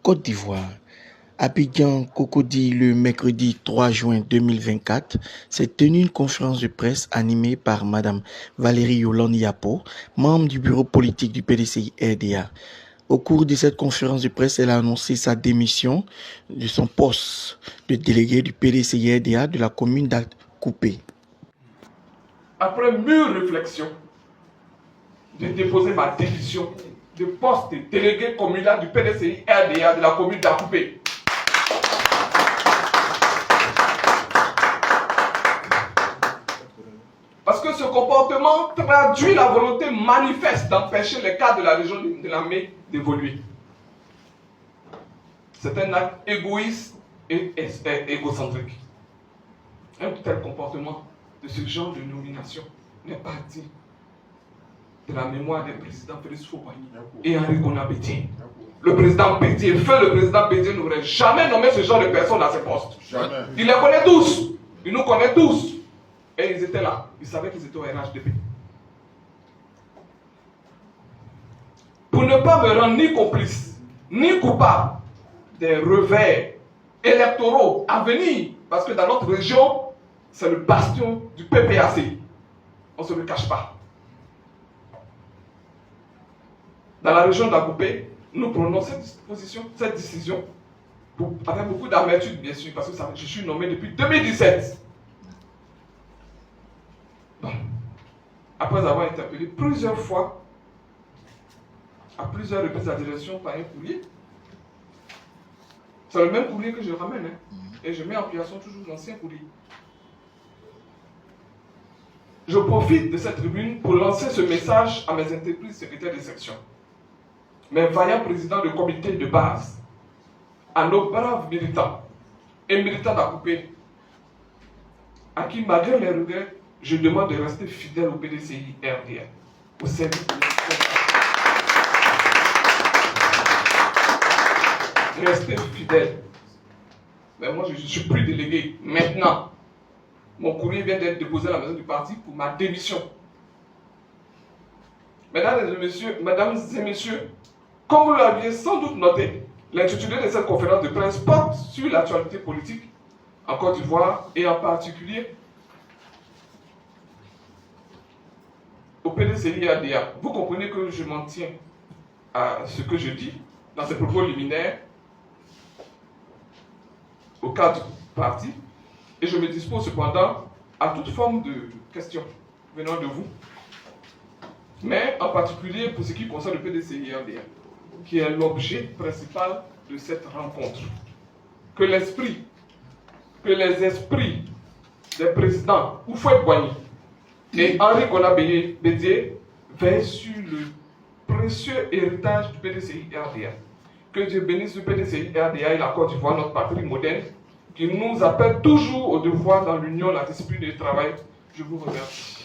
Côte d'Ivoire. Abidjan, Cocody, le mercredi 3 juin 2024, s'est tenue une conférence de presse animée par Mme Valérie Yolande Yapo, membre du bureau politique du PDCI RDA. Au cours de cette conférence de presse, elle a annoncé sa démission de son poste de délégué du PDCI RDA de la commune d'Akoupé. Après mûre réflexion, j'ai déposé ma démission de poste de délégué communal du PDCI RDA de la commune d'Akoupé. Parce que ce comportement traduit la volonté manifeste d'empêcher les cadres de la région de l'armée d'évoluer. C'est un acte égoïste et égocentrique. Un tel comportement de ce genre de nomination n'est pas digne de la mémoire des présidents Félix Houphouët-Boigny et Henri Konan Bédié. Le président Bédié, le président Bédié n'aurait jamais nommé ce genre de personnes à ces postes. Jamais. Il les connaît tous. Il nous connaît tous. Et ils étaient là. Ils savaient qu'ils étaient au RHDP. Pour ne pas me rendre ni complice, ni coupable des revers électoraux à venir, parce que dans notre région, c'est le bastion du PPAC. On ne se le cache pas. Dans la région d'Akoupé, nous prenons cette décision avec beaucoup d'amertume, bien sûr, parce que je suis nommé depuis 2017. Donc, après avoir été appelé plusieurs fois, à plusieurs reprises à la direction par un courrier, c'est le même courrier que je ramène, et je mets en application toujours l'ancien courrier. Je profite de cette tribune pour lancer ce message à mes entreprises secrétaires de section, mes vaillants présidents de comité de base, à nos braves militants et militants d'Akoupé, à qui, malgré les regrets, je demande de rester fidèle au PDCI RDA, au service de restez fidèle. Mais moi, je ne suis plus délégué. Maintenant, mon courrier vient d'être déposé à la maison du parti pour ma démission. Mesdames et messieurs, comme vous l'aviez sans doute noté, l'intitulé de cette conférence de presse porte sur l'actualité politique en Côte d'Ivoire et en particulier au PDCI RDA. Vous comprenez que je m'en tiens à ce que je dis dans ces propos liminaires au cadre du parti et je me dispose cependant à toute forme de questions venant de vous, mais en particulier pour ce qui concerne le PDCI RDA, qui est l'objet principal de cette rencontre. Que les esprits des présidents Houphouët-Boigny et Henri Konan Bédié veillent sur le précieux héritage du PDCI RDA. Que Dieu bénisse le PDCI RDA et la Côte d'Ivoire, notre patrie moderne, qui nous appelle toujours au devoir dans l'union, la discipline et le travail. Je vous remercie.